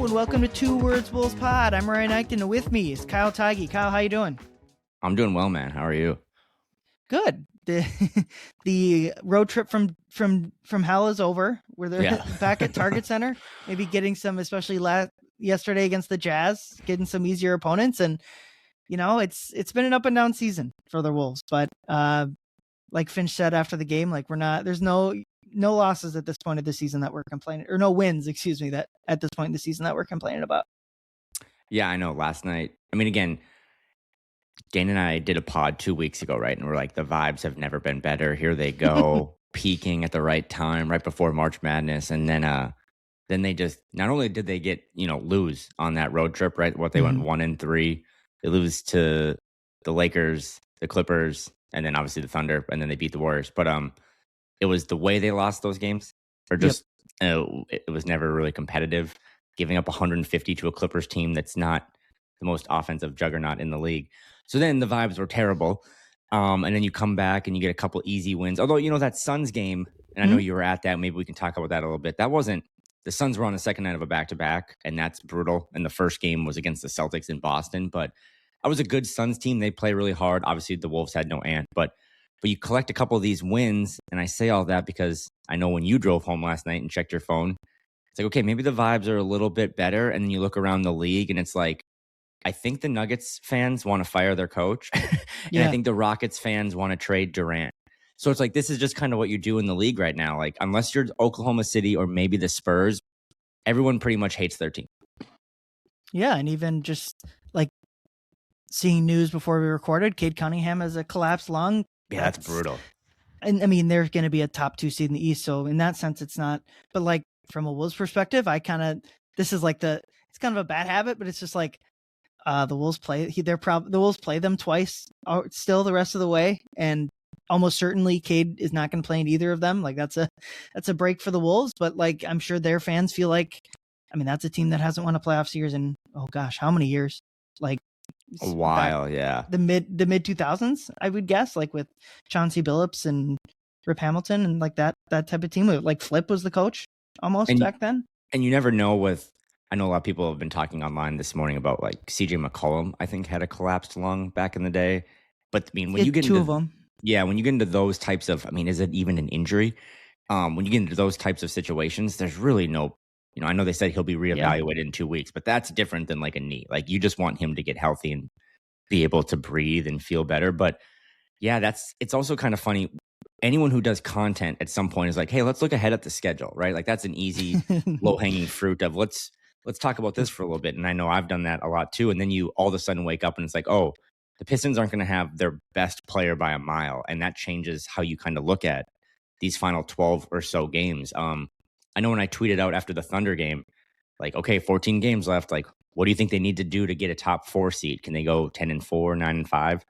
Hello and welcome to Two Words Wolves Pod. I'm Ryan Eichten, and with me is Kyle Theige. Kyle, how you doing? I'm doing well, man. How are you? Good. The road trip from hell is over. We're back at Target Center, maybe getting some, especially yesterday against the Jazz, getting some easier opponents. And you know, it's been an up and down season for the Wolves, but like Finch said after the game, like there's no losses at this point of the season that we're complaining, or no wins, excuse me, that at this point in the season that we're complaining about. Yeah, I know. Last night, I mean, again, Dane and I did a pod 2 weeks ago, right? And we're like, the vibes have never been better. Here they go, peaking at the right time, right before March Madness. And then they just, not only did they get, lose on that road trip, right? What they went 1-3, they lose to the Lakers, the Clippers, and then obviously the Thunder, and then they beat the Warriors. But it was the way they lost those games, or just it was never really competitive. Giving up 150 to a Clippers team that's not the most offensive juggernaut in the league. So then the vibes were terrible. And then you come back and you get a couple easy wins. Although, that Suns game, and I know you were at that, maybe we can talk about that a little bit. That wasn't, the Suns were on the second night of a back-to-back, and that's brutal. And the first game was against the Celtics in Boston. But that was a good Suns team. They play really hard. Obviously, the Wolves had no Ant. But you collect a couple of these wins, and I say all that because I know when you drove home last night and checked your phone, it's like, okay, maybe the vibes are a little bit better. And then you look around the league and it's like, I think the Nuggets fans want to fire their coach. And I think the Rockets fans want to trade Durant. So it's like, this is just kind of what you do in the league right now. Like, unless you're Oklahoma City or maybe the Spurs, everyone pretty much hates their team. Yeah. And even just like seeing news before we recorded, Cade Cunningham has a collapsed lung. Yeah, that's brutal. And I mean, they're going to be a top 2 seed in the East. So in that sense, it's not, but like, from a Wolves perspective, this is like it's kind of a bad habit, but it's just like the Wolves the Wolves play them twice still the rest of the way, and almost certainly Cade is not going to play in either of them. Like that's a break for the Wolves, but like I'm sure their fans feel like, I mean, that's a team that hasn't won a playoff series in how many years? Like a while, yeah. The mid 2000s, I would guess, like with Chauncey Billups and Rip Hamilton and like that type of team. Like Flip was the coach almost back then. And you never know I know a lot of people have been talking online this morning about like CJ McCollum, I think, had a collapsed lung back in the day. But I mean, when you get two of them. Yeah, when you get into those types of, I mean, is it even an injury? When you get into those types of situations, there's really no, I know they said he'll be reevaluated in 2 weeks, but that's different than like a knee. Like you just want him to get healthy and be able to breathe and feel better. But yeah, it's also kind of funny. Anyone who does content at some point is like, hey, let's look ahead at the schedule, right? Like that's an easy low-hanging fruit of let's talk about this for a little bit. And I know I've done that a lot too. And then you all of a sudden wake up and it's like, oh, the Pistons aren't going to have their best player by a mile. And that changes how you kind of look at these final 12 or so games. I know when I tweeted out after the Thunder game, like, okay, 14 games left. Like, what do you think they need to do to get a top 4 seed? Can they go 10-4, 9-5?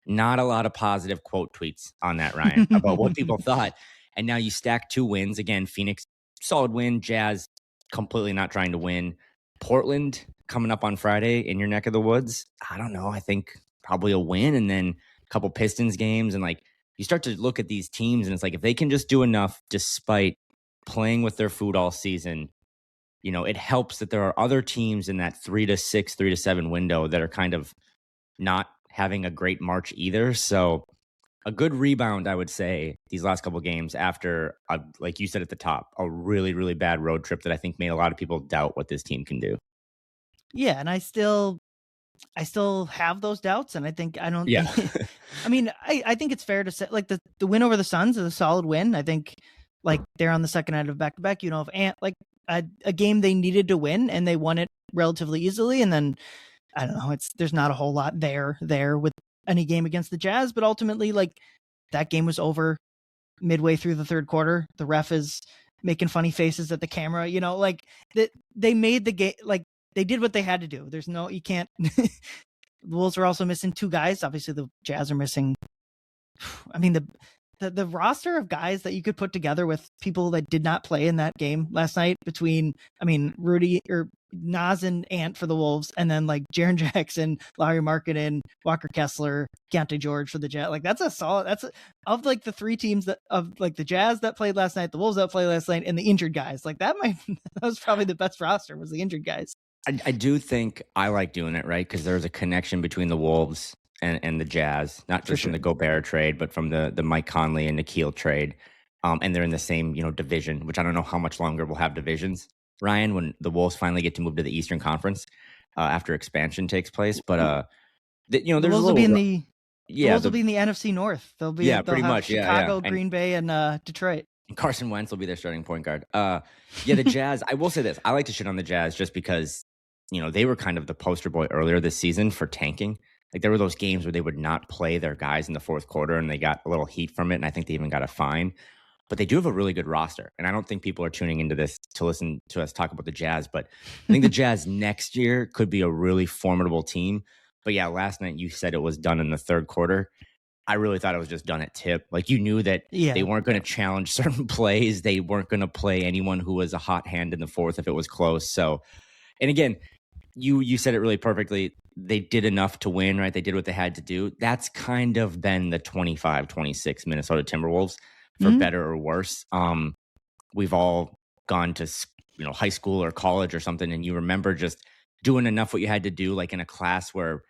Not a lot of positive quote tweets on that, Ryan, about what people thought. And now you stack 2 wins. Again, Phoenix, solid win. Jazz, completely not trying to win. Portland, coming up on Friday in your neck of the woods. I don't know. I think probably a win. And then a couple Pistons games. And like, you start to look at these teams and it's like, if they can just do enough despite playing with their food all season, it helps that there are other teams in that 3-6, 3-7 window that are kind of not having a great March either. So a good rebound, I would say, these last couple of games after, like you said at the top, a really, really bad road trip that I think made a lot of people doubt what this team can do. Yeah, and I still have those doubts, and I think I mean, I think it's fair to say like the win over the Suns is a solid win. I think like they're on the second night of back-to-back, if Ant like a game they needed to win and they won it relatively easily, and then I don't know, there's not a whole lot there with any game against the Jazz, but ultimately like that game was over midway through the third quarter. The ref is making funny faces at the camera, like they made the game, like they did what they had to do. There's no, you can't, the Wolves are also missing 2 guys. Obviously the Jazz are missing, I mean, the roster of guys that you could put together with people that did not play in that game last night between, I mean, Rudy or Nas and Ant for the Wolves, and then like Jaren Jackson, Lauri Markkanen, Walker Kessler, Keontae George for the Jazz. Like that's a solid. Of like the three teams that of like the Jazz that played last night, the Wolves that played last night, and the injured guys. Like that was probably the best roster, was the injured guys. I do think I like doing it, right? Because there's a connection between the Wolves and the Jazz, not just from the Gobert trade, but from the Mike Conley and Nikhil trade. And they're in the same, division, which I don't know how much longer we'll have divisions, Ryan, when the Wolves finally get to move to the Eastern Conference after expansion takes place. But there's the Wolves will be in the Wolves will be in the NFC North. They'll pretty much Chicago, Green Bay, and Detroit. Carson Wentz will be their starting point guard. The Jazz. I will say this: I like to shit on the Jazz just because they were kind of the poster boy earlier this season for tanking. Like there were those games where they would not play their guys in the fourth quarter, and they got a little heat from it, and I think they even got a fine. But they do have a really good roster, and I don't think people are tuning into this to listen to us talk about the Jazz. But I think the Jazz next year could be a really formidable team. But yeah, last night you said it was done in the third quarter. I really thought it was just done at tip. Like you knew that they weren't going to challenge certain plays. They weren't going to play anyone who was a hot hand in the fourth if it was close. So, and again, you said it really perfectly. They did enough to win, right? They did what they had to do. That's kind of been the 25-26 Minnesota Timberwolves, for better or worse. We've all gone to high school or college or something, and you remember just doing enough what you had to do, like in a class where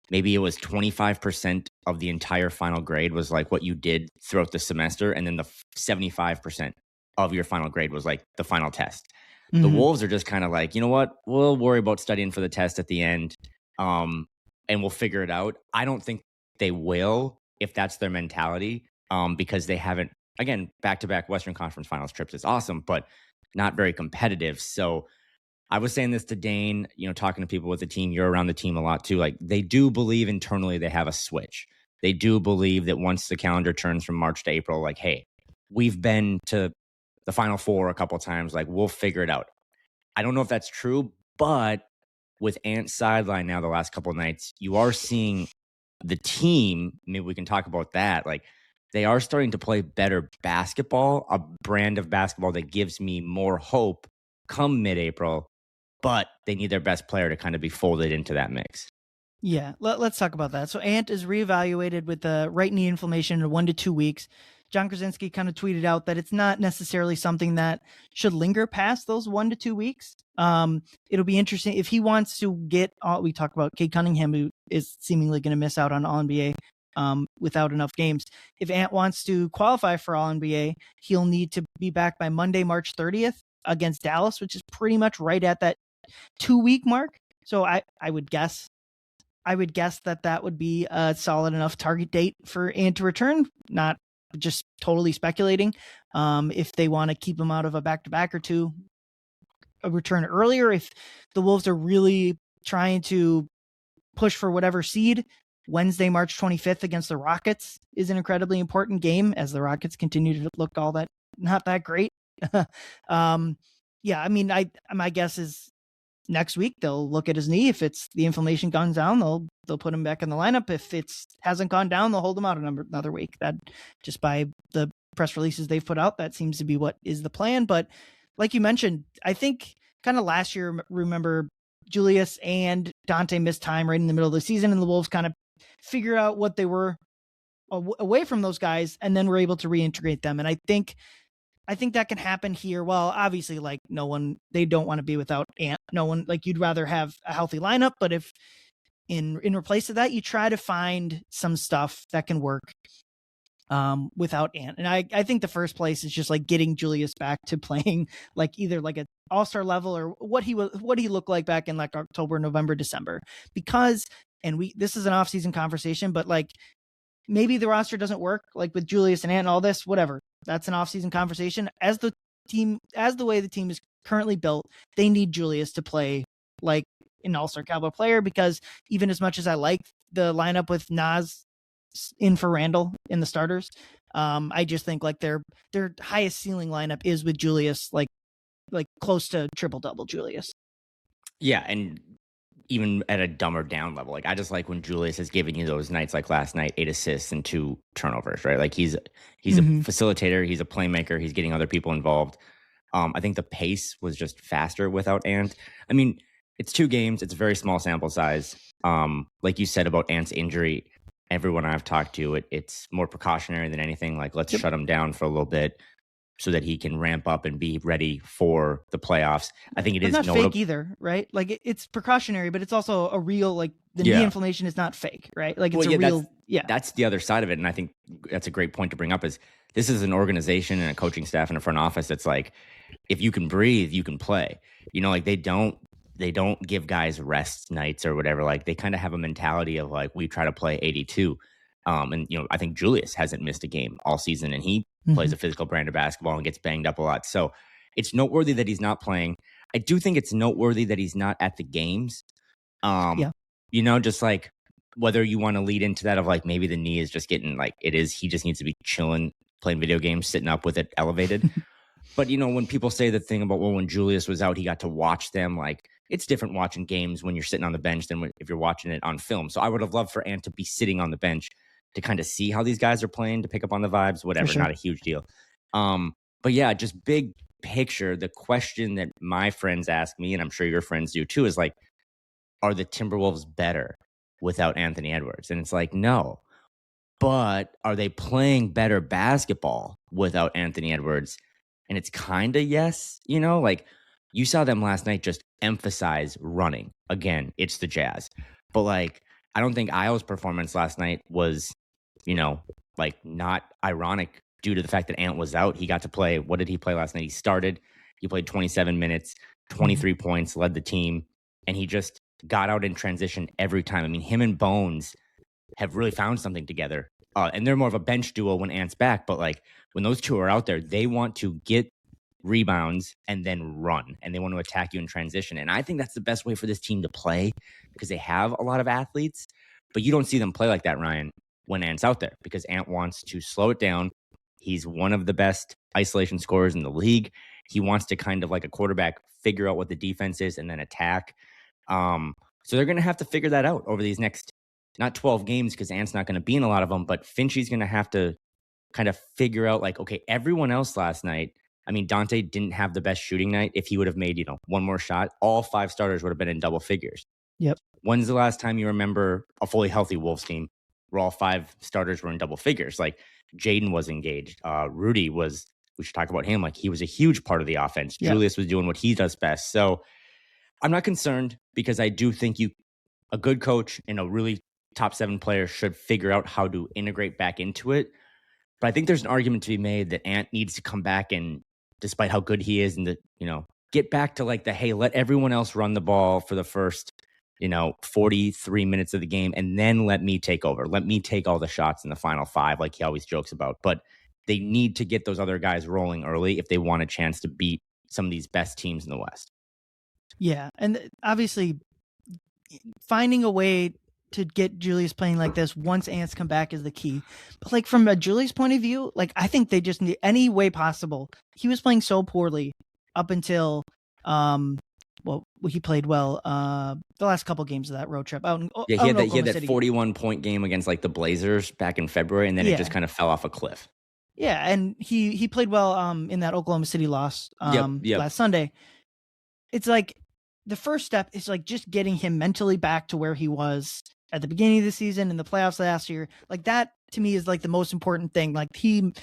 maybe it was 25% of the entire final grade was like what you did throughout the semester, and then the 75% of your final grade was like the final test. The Wolves are just kind of like, you know what? We'll worry about studying for the test at the end, and we'll figure it out. I don't think they will, if that's their mentality, because they haven't, again, back-to-back Western Conference Finals trips is awesome, but not very competitive. So I was saying this to Dane, talking to people with the team. You're around the team a lot too. Like they do believe internally they have a switch. They do believe that once the calendar turns from March to April, like, hey, we've been to the Final Four a couple of times. Like we'll figure it out. I don't know if that's true, but with Ant's sideline now the last couple of nights, you are seeing the team. Maybe we can talk about that. Like they are starting to play better basketball, a brand of basketball that gives me more hope come mid-April, but they need their best player to kind of be folded into that mix. Yeah, let's talk about that. So Ant is reevaluated with the right knee inflammation in 1 to 2 weeks. John Krasinski kind of tweeted out that it's not necessarily something that should linger past those 1 to 2 weeks. It'll be interesting if he wants to get we talk about Cade Cunningham, who is seemingly going to miss out on All-NBA without enough games. If Ant wants to qualify for All-NBA, he'll need to be back by Monday, March 30th against Dallas, which is pretty much right at that 2-week mark. So I would guess that would be a solid enough target date for Ant to return, not just totally speculating. If they want to keep him out of a back-to-back or two, a return earlier. If the Wolves are really trying to push for whatever seed, Wednesday, March 25th against the Rockets is an incredibly important game as the Rockets continue to look not that great. Yeah, I mean, my guess is next week they'll look at his knee. If it's the inflammation gone down, they'll put him back in the lineup. If it hasn't gone down, they'll hold him out another week. That just by the press releases they've put out, that seems to be what is the plan. But like you mentioned, I think kind of last year, remember Julius and Dante missed time right in the middle of the season, and the Wolves kind of figure out what they were away from those guys, and then we're able to reintegrate them. And I think that can happen here. Well, obviously, like they don't want to be without Ant. No one, like you'd rather have a healthy lineup, but if in replace of that, you try to find some stuff that can work without Ant. And I think the first place is just like getting Julius back to playing like either like an all-star level or what he looked like back in like October, November, December, because, and this is an off-season conversation, but like maybe the roster doesn't work like with Julius and Ant and all this, whatever. That's an off-season conversation. As the way the team is currently built, they need Julius to play like an all-star caliber player, because even as much as I like the lineup with Nas in for Randall in the starters, I just think like their highest ceiling lineup is with Julius, like close to triple-double Julius. Yeah, and even at a dumber down level. Like I just like when Julius is giving you those nights like last night, 8 assists and 2 turnovers, right? Like he's a facilitator, he's a playmaker, he's getting other people involved. I think the pace was just faster without Ant. I mean, it's 2 games, it's a very small sample size. Like you said about Ant's injury, everyone I've talked to, it's more precautionary than anything. Like let's shut him down for a little bit so that he can ramp up and be ready for the playoffs. I think it's not fake either, right? Like it's precautionary, but it's also a real, like the knee inflammation is not fake, right? Like it's that's the other side of it. And I think that's a great point to bring up is this is an organization and a coaching staff and a front office that's like, if you can breathe, you can play. You know, like they don't give guys rest nights or whatever. Like they kind of have a mentality of like, we try to play 82. And, you know, I think Julius hasn't missed a game all season and he plays a physical brand of basketball and gets banged up a lot. So it's noteworthy that he's not playing. I do think it's noteworthy that he's not at the games. You know, just like whether you want to lead into that of like maybe the knee is just getting like it is, he just needs to be chilling, playing video games, sitting up with it elevated. But, you know, when people say the thing about, well, when Julius was out, he got to watch them, like it's different watching games when you're sitting on the bench than if you're watching it on film. So I would have loved for Ant to be sitting on the bench to kind of see how these guys are playing, to pick up on the vibes, whatever, not a huge deal. But yeah, just big picture, the question that my friends ask me, and I'm sure your friends do too, is like, are the Timberwolves better without Anthony Edwards? And it's like, no. But are they playing better basketball without Anthony Edwards? And it's kind of yes, you know, like you saw them last night just emphasize running. Again, it's the Jazz. But like, I don't think Io's performance last night was, you know, like not ironic due to the fact that Ant was out. He got to play. What did he play last night? He started. He played 27 minutes, 23 points, led the team, and he just got out in transition every time. I mean, him and Bones have really found something together. And they're more of a bench duo when Ant's back. But like when those two are out there, they want to get rebounds and then run, and they want to attack you in transition. And I think that's the best way for this team to play because they have a lot of athletes, but you don't see them play like that, Ryan, when Ant's out there because Ant wants to slow it down. He's one of the best isolation scorers in the league. He wants to kind of like a quarterback figure out what the defense is and then attack. So they're going to have to figure that out over these next, not 12 games because Ant's not going to be in a lot of them, but Finchie's going to have to kind of figure out like, okay, everyone else last night, I mean, Dante didn't have the best shooting night. If he would have made, you know, one more shot, all 5 starters would have been in double figures. Yep. When's the last time you remember a fully healthy Wolves team where all 5 starters were in double figures? Like Jaden was engaged. Rudy was, we should talk about him. Like he was a huge part of the offense. Yep. Julius was doing what he does best. So I'm not concerned because I do think a good coach and a really top 7 player should figure out how to integrate back into it. But I think there's an argument to be made that Ant needs to come back and, despite how good he is, and the, you know, get back to like the, hey, let everyone else run the ball for the first, you know, 43 minutes of the game, and then let me take over. Let me take all the shots in the final 5, like he always jokes about. But they need to get those other guys rolling early if they want a chance to beat some of these best teams in the West. Yeah, and obviously finding a way to get Julius playing like this once Ant's come back is the key. But like from a Julius point of view, like I think they just need any way possible. He was playing so poorly up until he played well the last couple games of that road trip out. He had that 41-point game against like the Blazers back in February, and then it just kind of fell off a cliff. Yeah, and he played well in that Oklahoma City loss last Sunday. It's like the first step is like just getting him mentally back to where he was at the beginning of the season in the playoffs last year. Like that to me is like the most important thing. Like he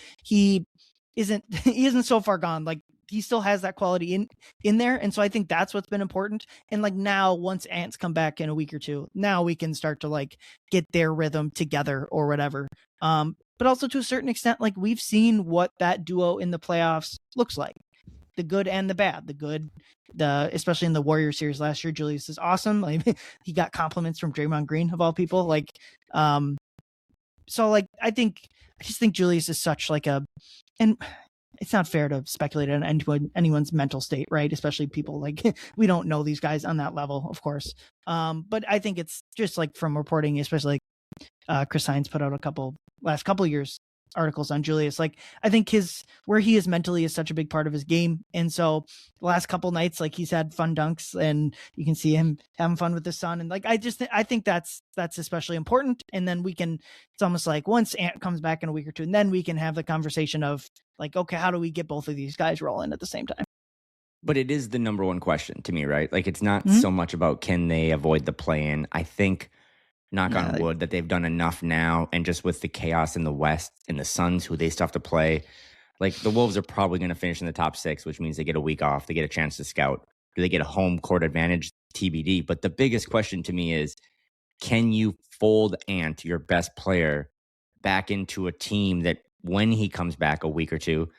isn't so far gone. Like he still has that quality in there. And so I think that's what's been important. And like now, once Ant's come back in a week or two, now we can start to like get their rhythm together or whatever. But also to a certain extent, like we've seen what that duo in the playoffs looks like. The good and the bad. Especially in the Warriors series last year, Julius is awesome. Like he got compliments from Draymond Green of all people. Like, so like I just think Julius is such like and it's not fair to speculate on anyone's mental state, right? Especially people like we don't know these guys on that level, of course. But I think it's just like from reporting, especially like Chris Hines put out last couple years articles on Julius. Like, I think where he is mentally is such a big part of his game. And so the last couple nights, like, he's had fun dunks and you can see him having fun with his son. And like, I think that's especially important. And then it's almost like once Ant comes back in a week or two, and then we can have the conversation of like, okay, how do we get both of these guys rolling at the same time? But it is the number one question to me, right? Like, it's not so much about can they avoid the play-in. I think, knock on wood, that they've done enough now. And just with the chaos in the West and the Suns, who they still have to play, like, the Wolves are probably going to finish in the top 6, which means they get a week off. They get a chance to scout. Do they get a home court advantage? TBD. But the biggest question to me is, can you fold Ant, your best player, back into a team that when he comes back a week or two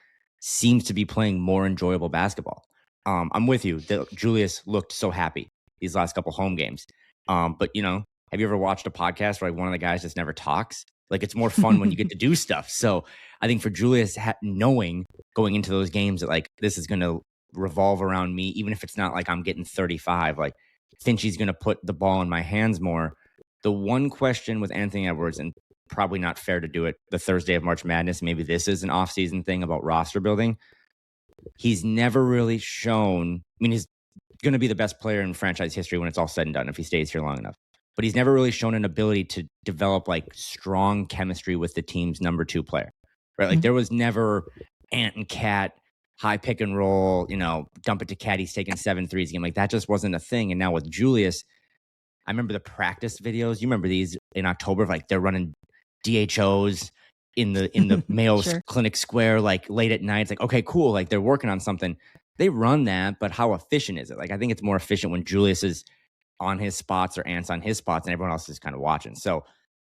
seems to be playing more enjoyable basketball? I'm with you. Julius looked so happy these last couple home games. But, you know, have you ever watched a podcast where like one of the guys just never talks? Like, it's more fun when you get to do stuff. So I think for Julius, knowing going into those games that like this is going to revolve around me, even if it's not like I'm getting 35, like Finchie's going to put the ball in my hands more. The one question with Anthony Edwards, and probably not fair to do it the Thursday of March Madness, maybe this is an off-season thing about roster building. He's never really shown, I mean, he's going to be the best player in franchise history when it's all said and done if he stays here long enough. But he's never really shown an ability to develop like strong chemistry with the team's number 2 player, right? Like there was never Ant and Cat, high pick and roll, you know, dump it to Cat, he's taking 7 threes game. Like that just wasn't a thing. And now with Julius, I remember the practice videos. You remember these in October, like they're running DHOs in the Mayo Clinic Square, like late at night. It's like, okay, cool. Like they're working on something. They run that, but how efficient is it? Like, I think it's more efficient when Julius is on his spots or Ant's on his spots and everyone else is kind of watching. So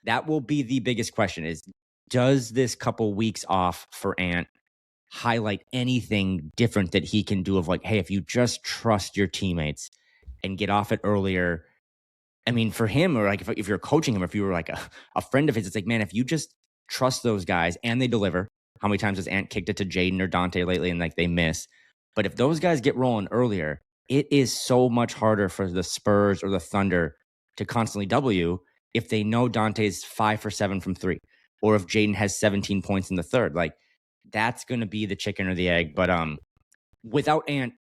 that will be the biggest question is, does this couple weeks off for Ant highlight anything different that he can do of like, hey, if you just trust your teammates and get off it earlier. I mean, for him, or like if you're coaching him, or if you were like a friend of his, it's like, man, if you just trust those guys and they deliver. How many times has Ant kicked it to Jaden or Dante lately and like they miss? But if those guys get rolling earlier, it is so much harder for the Spurs or the Thunder to constantly W if they know Dante's 5 for 7 from 3, or if Jaden has 17 points in the third. Like that's going to be the chicken or the egg. But without Ant,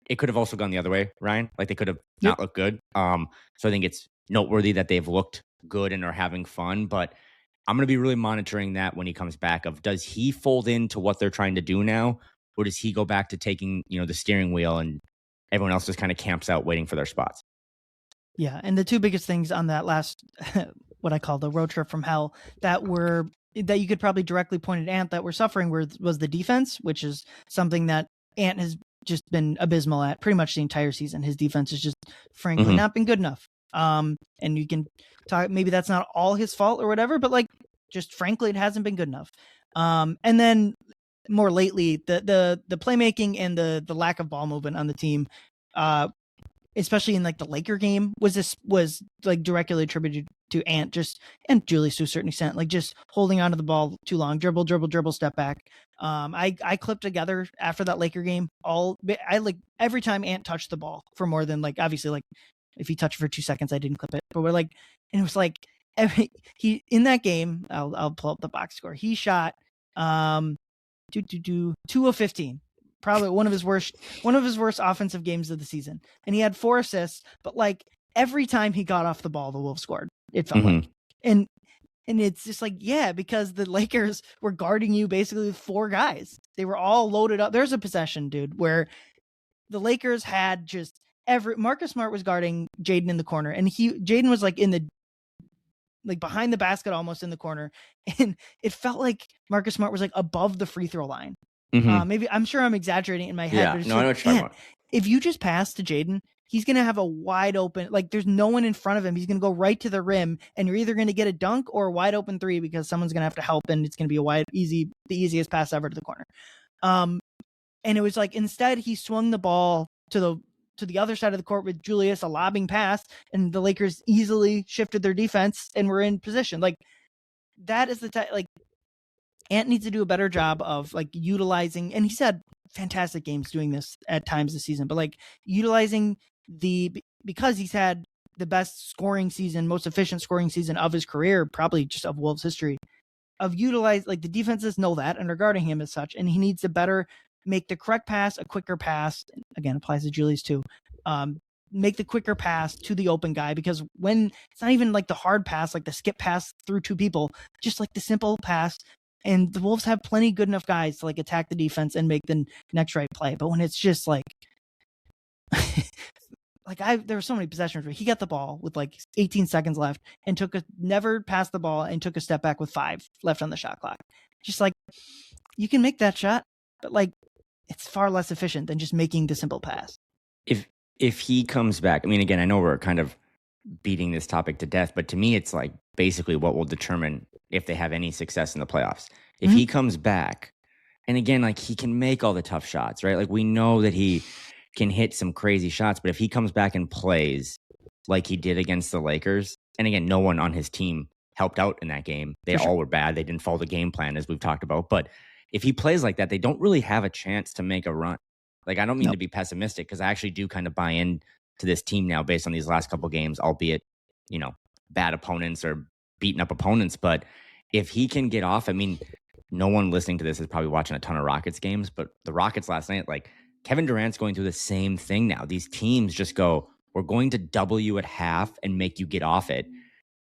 it could have also gone the other way, Ryan. Like they could have not looked good. So I think it's noteworthy that they've looked good and are having fun. But I'm going to be really monitoring that when he comes back of, does he fold into what they're trying to do now? Or does he go back to taking, you know, the steering wheel and everyone else just kind of camps out waiting for their spots? Yeah. And the two biggest things on that last, what I call the road trip from hell that you could probably directly point at Ant that we're suffering was the defense, which is something that Ant has just been abysmal at pretty much the entire season. His defense has just frankly not been good enough. And you can talk, maybe that's not all his fault or whatever, but like, just frankly, it hasn't been good enough. And then more lately, the playmaking and the lack of ball movement on the team, especially in like the Laker game, was like directly attributed to Ant and Julius to a certain extent, like just holding onto the ball too long, dribble, step back. I clipped together after that Laker game. I like every time Ant touched the ball for more than like, obviously like if he touched for 2 seconds, I didn't clip it, but we're like, and it was like he in that game, I'll pull up the box score. He shot 2 of 15. Probably one of his worst offensive games of the season. And he had 4 assists, but like every time he got off the ball, the Wolves scored. It felt like. And it's just like, yeah, because the Lakers were guarding you basically with 4 guys. They were all loaded up. There's a possession, dude, where the Lakers had just Marcus Smart was guarding Jaden in the corner, and Jaden was like behind the basket, almost in the corner. And it felt like Marcus Smart was like above the free throw line. Maybe I'm sure I'm exaggerating in my head. Yeah, but it's no, I know what you're talking about. If you just pass to Jaden, he's going to have a wide open, like there's no one in front of him. He's going to go right to the rim, and you're either going to get a dunk or a wide open 3 because someone's going to have to help, and it's going to be the easiest pass ever to the corner. And it was like, instead he swung the ball to the other side of the court with Julius, a lobbing pass, and the Lakers easily shifted their defense and were in position. Like that is like Ant needs to do a better job of like utilizing, and he's had fantastic games doing this at times this season, but like utilizing because he's had the best scoring season, most efficient scoring season of his career, probably just of Wolves history. utilize, like, the defenses know that and are guarding him as such, and he needs to better make the correct pass, a quicker pass. Again, applies to Julius too. Make the quicker pass to the open guy, because when it's not even like the hard pass, like the skip pass through two people, just like the simple pass. And the Wolves have plenty good enough guys to like attack the defense and make the next right play. But when it's just like, there were so many possessions where he got the ball with like 18 seconds left and never passed the ball and took a step back with 5 left on the shot clock. Just like, you can make that shot, but like, it's far less efficient than just making the simple pass. If he comes back, I mean, again, I know we're kind of beating this topic to death, but to me, it's like basically what will determine if they have any success in the playoffs. If he comes back, and again, like, he can make all the tough shots, right? Like, we know that he can hit some crazy shots, but if he comes back and plays like he did against the Lakers, and again, no one on his team helped out in that game. They all were bad. They didn't follow the game plan, as we've talked about. But if he plays like that, they don't really have a chance to make a run. Like, I don't mean to be pessimistic, because I actually do kind of buy in to this team now based on these last couple of games, albeit, bad opponents or beaten up opponents. But if he can get off, I mean, no one listening to this is probably watching a ton of Rockets games, but the Rockets last night, like, Kevin Durant's going through the same thing now. These teams just go, we're going to double you at half and make you get off it.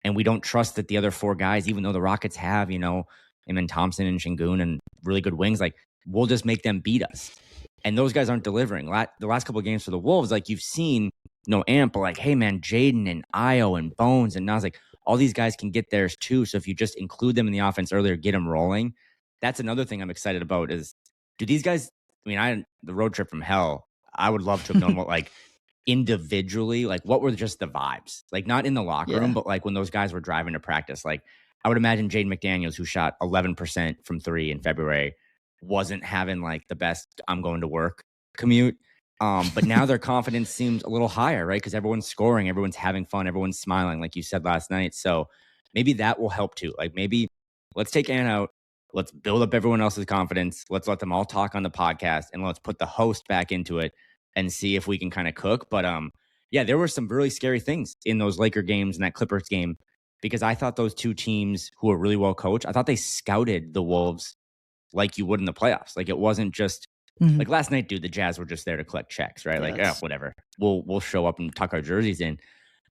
And we don't trust that the other 4 guys, even though the Rockets have, Eamon Thompson and Şengün and really good wings, like, we'll just make them beat us. And those guys aren't delivering. The last couple of games for the Wolves, like, you've seen, Ant, but like, hey, man, Jaden and Io and Bones and Nas, like, all these guys can get theirs too. So if you just include them in the offense earlier, get them rolling. That's another thing I'm excited about is, do these guys, the road trip from hell, I would love to have known what, like, individually, like, what were just the vibes? Like, not in the locker room, but like when those guys were driving to practice. Like, I would imagine Jaden McDaniels, who shot 11% from 3 in February, wasn't having like the best I'm going to work commute. But now their confidence seems a little higher, right? Because everyone's scoring, everyone's having fun, everyone's smiling, like you said last night. So maybe that will help too. Like, maybe let's take Ant out. Let's build up everyone else's confidence. Let's let them all talk on the podcast, and let's put the host back into it and see if we can kind of cook. But yeah, there were some really scary things in those Laker games and that Clippers game, because I thought those two teams who are really well coached, I thought they scouted the Wolves like you would in the playoffs. Like, it wasn't just like last night, dude, the Jazz were just there to collect checks, right? Like, whatever. We'll show up and tuck our jerseys in.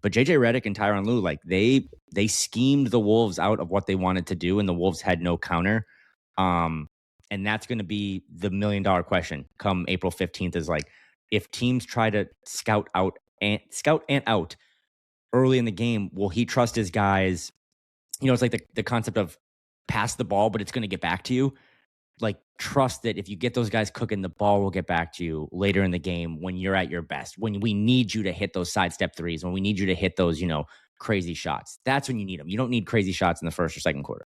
But JJ Redick and Tyronn Lue, like, they schemed the Wolves out of what they wanted to do, and the Wolves had no counter. And that's going to be the $1 million question come April 15th, is like, if teams try to scout Ant out early in the game, will he trust his guys? It's like the concept of pass the ball, but it's going to get back to you. Like, trust that if you get those guys cooking, the ball will get back to you later in the game when you're at your best, when we need you to hit those sidestep threes, when we need you to hit those, crazy shots. That's when you need them. You don't need crazy shots in the first or second quarter.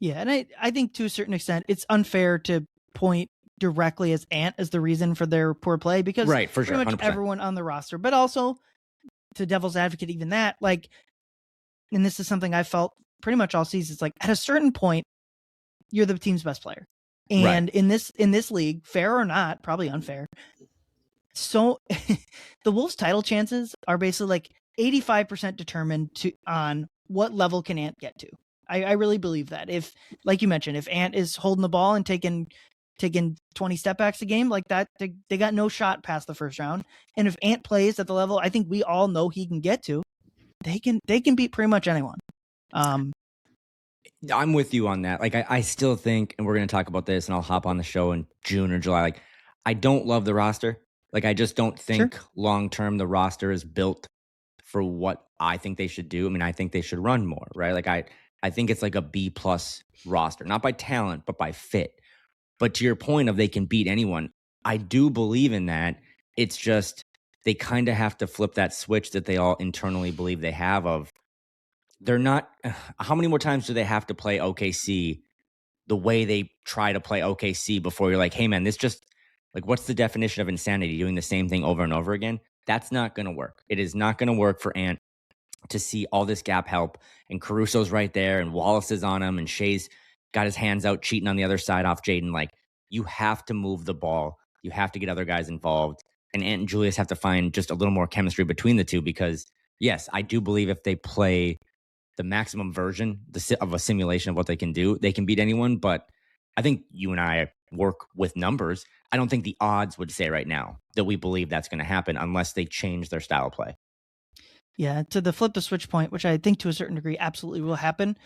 Yeah, and I think to a certain extent, it's unfair to point directly as Ant as the reason for their poor play, because right, for pretty sure, much 100%. Everyone on the roster, but also to devil's advocate, even that, like, and this is something I felt pretty much all season, it's like, at a certain point, you're the team's best player. And in this league, fair or not, probably unfair. So the Wolves' title chances are basically like 85% determined on what level can Ant get to. I really believe that. If, like you mentioned, if Ant is holding the ball and taking 20 step backs a game like that, they got no shot past the first round. And if Ant plays at the level I think we all know he can get to, they can beat pretty much anyone. I'm with you on that. Like, I still think, and we're going to talk about this, and I'll hop on the show in June or July. Like, I don't love the roster. Like, I just don't think long-term the roster is built for what I think they should do. I mean, I think they should run more, right? Like, I think it's like a B+ roster, not by talent, but by fit. But to your point of they can beat anyone, I do believe in that. It's just they kind of have to flip that switch that they all internally believe they have of, they're not, how many more times do they have to play OKC the way they try to play OKC before you're like, hey, man, this just, like, what's the definition of insanity? Doing the same thing over and over again? That's not going to work. It is not going to work for Ant to see all this gap help, and Caruso's right there, and Wallace is on him, and Shea's got his hands out cheating on the other side off Jaden. Like, you have to move the ball. You have to get other guys involved. And Ant and Julius have to find just a little more chemistry between the two, because, yes, I do believe if they play the maximum version of a simulation of what they can do, they can beat anyone. But I think you and I work with numbers. I don't think the odds would say right now that we believe that's going to happen unless they change their style of play. Yeah, to the flip the switch point, which I think to a certain degree absolutely will happen,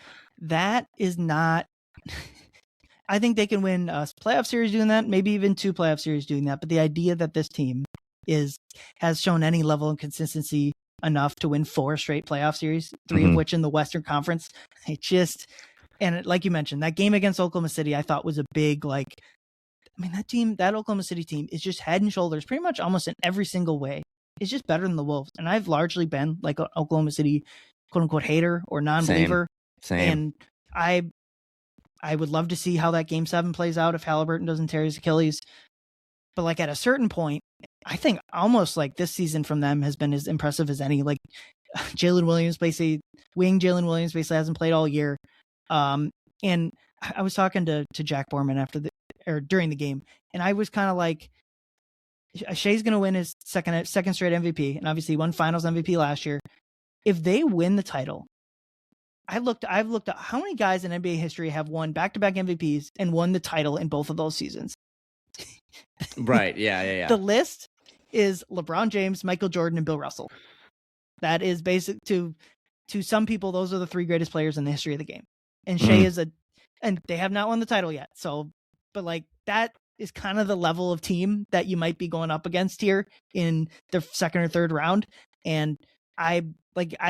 that is not. I think they can win a playoff series doing that, maybe even 2 playoff series doing that. But the idea that this team has shown any level of consistency enough to win 4 straight playoff series, 3 of which in the Western Conference, like you mentioned, that game against Oklahoma City, I thought was a big, that Oklahoma City team is just head and shoulders pretty much almost in every single way. It's just better than the Wolves. And I've largely been like an Oklahoma City quote unquote hater or non-believer. Same. And I would love to see how that game 7 plays out if Halliburton doesn't tear his Achilles. But like at a certain point, I think almost like this season from them has been as impressive as any. Like Jalen Williams basically hasn't played all year. And I was talking to Jack Borman during the game, and I was kind of like, Shea's going to win his second straight MVP, and obviously won Finals MVP last year. If they win the title, I've looked at how many guys in NBA history have won back-to-back MVPs and won the title in both of those seasons. Right. Yeah. The list is LeBron James, Michael Jordan, and Bill Russell. That is basic to some people. Those are the 3 greatest players in the history of the game. And Shea and they have not won the title yet. So, but like that is kind of the level of team that you might be going up against here in the second or third round. And I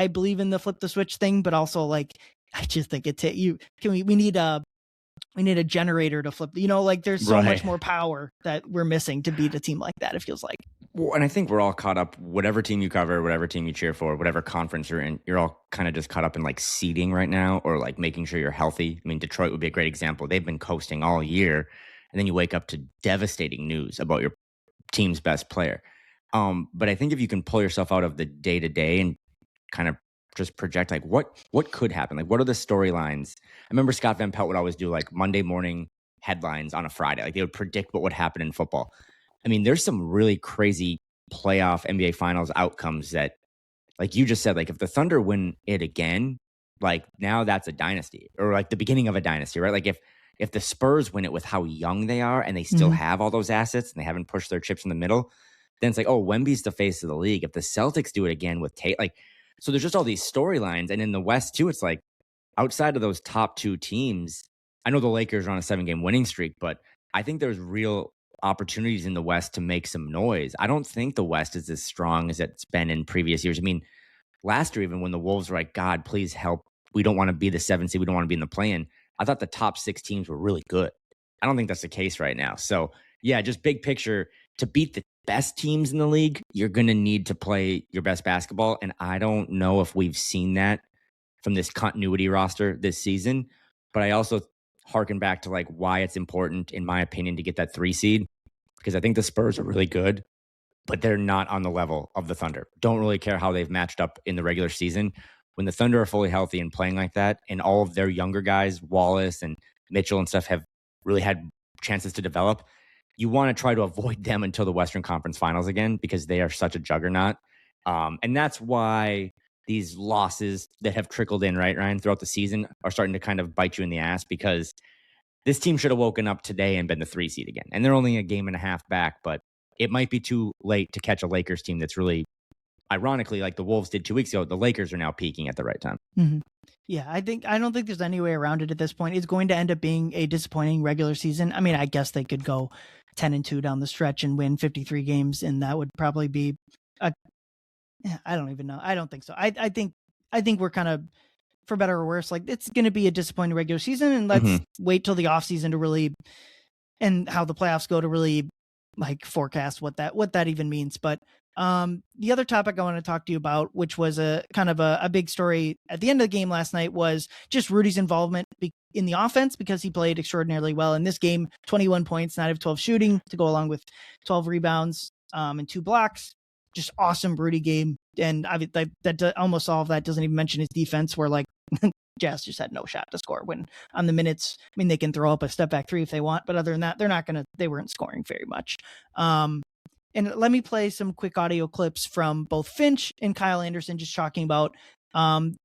believe in the flip the switch thing, but also like, I just think we need a generator to flip, there's so much more power that we're missing to beat a team like that. It feels like. Well, and I think we're all caught up, whatever team you cover, whatever team you cheer for, whatever conference you're in, you're all kind of just caught up in like seeding right now, or like making sure you're healthy. I mean, Detroit would be a great example. They've been coasting all year, and then you wake up to devastating news about your team's best player. But I think if you can pull yourself out of the day to day and kind of just project like what could happen, like what are the storylines? I remember Scott Van Pelt would always do like Monday morning headlines on a Friday. Like they would predict what would happen in football. I mean, there's some really crazy playoff NBA Finals outcomes that, like you just said, like if the Thunder win it again, like now that's a dynasty, or like the beginning of a dynasty, right? Like if the Spurs win it with how young they are and they still have all those assets and they haven't pushed their chips in the middle, then it's like, oh, Wemby's the face of the league. If the Celtics do it again with Tate, like, so there's just all these storylines. And in the West too, it's like outside of those top 2 teams, I know the Lakers are on a 7-game winning streak, but I think there's real opportunities in the West to make some noise. I don't think the West is as strong as it's been in previous years. I mean, last year, even when the Wolves were like, God, please help. We don't want to be the 7th seed. We don't want to be in the play-in. I thought the top 6 teams were really good. I don't think that's the case right now. So yeah, just big picture, to beat the best teams in the league, you're going to need to play your best basketball. And I don't know if we've seen that from this continuity roster this season, but I also harken back to like why it's important, in my opinion, to get that 3 seed, because I think the Spurs are really good, but they're not on the level of the Thunder. Don't really care how they've matched up in the regular season. When the Thunder are fully healthy and playing like that, and all of their younger guys, Wallace and Mitchell and stuff, have really had chances to develop, you want to try to avoid them until the Western Conference Finals again, because they are such a juggernaut. And that's why these losses that have trickled in, right, Ryan, throughout the season are starting to kind of bite you in the ass, because this team should have woken up today and been the 3 seed again. And they're only a game and a half back, but it might be too late to catch a Lakers team that's really, ironically, like the Wolves did 2 weeks ago. The Lakers are now peaking at the right time. Mm-hmm. Yeah, I don't think there's any way around it at this point. It's going to end up being a disappointing regular season. I mean, I guess they could go 10-2 down the stretch and win 53 games, and that would probably be I don't even know. I don't think so. I think we're kind of, for better or worse, like it's going to be a disappointing regular season, and let's wait till the offseason to really, and how the playoffs go, to really like forecast what that even means. But the other topic I want to talk to you about, which was a kind of a big story at the end of the game last night, was just Rudy's involvement in the offense, because he played extraordinarily well in this game. 21 points, 9 of 12 shooting to go along with 12 rebounds and 2 blocks. Just awesome Rudy game. And that almost all of that doesn't even mention his defense, where like Jazz just had no shot to score when on the minutes. I mean, they can throw up a step back 3 if they want, but other than that, they weren't scoring very much. And let me play some quick audio clips from both Finch and Kyle Anderson, just talking about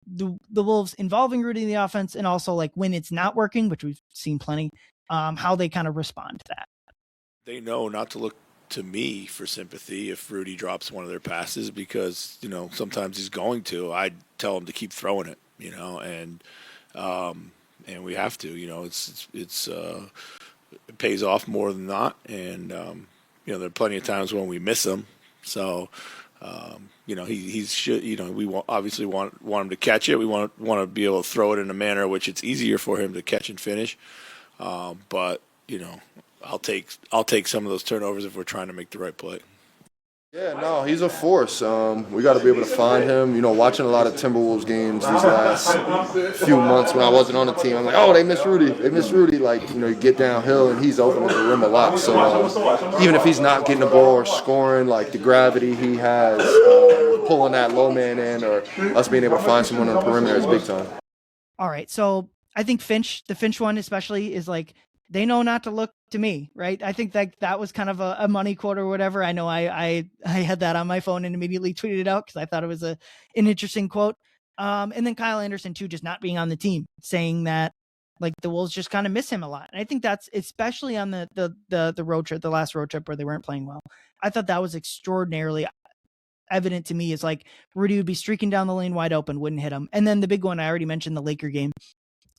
the Wolves involving Rudy in the offense, and also like when it's not working, which we've seen plenty, how they kind of respond to that. They know not to look to me for sympathy if Rudy drops one of their passes, because sometimes he's going to. I tell him to keep throwing it, and we have to. It pays off more than not, and there are plenty of times when we miss him. So we obviously want him to catch it. We want to be able to throw it in a manner which it's easier for him to catch and finish. But I'll take some of those turnovers if we're trying to make the right play. Yeah, no, he's a force. We got to be able to find him. Watching a lot of Timberwolves games these last few months when I wasn't on the team, I'm like, oh, they miss Rudy. They miss Rudy. You get downhill and he's open at the rim a lot. So even if he's not getting the ball or scoring, the gravity he has, pulling that low man in, or us being able to find someone on the perimeter is big time. All right, so I think the Finch one especially is they know not to look to me, right? I think that was kind of a money quote or whatever. I know I had that on my phone and immediately tweeted it out because I thought it was an interesting quote. And then Kyle Anderson too, just not being on the team, saying that the Wolves just kind of miss him a lot. And I think that's especially on the road trip, the last road trip where they weren't playing well. I thought that was extraordinarily evident to me. Is Rudy would be streaking down the lane wide open, wouldn't hit him. And then the big one I already mentioned, the Laker game.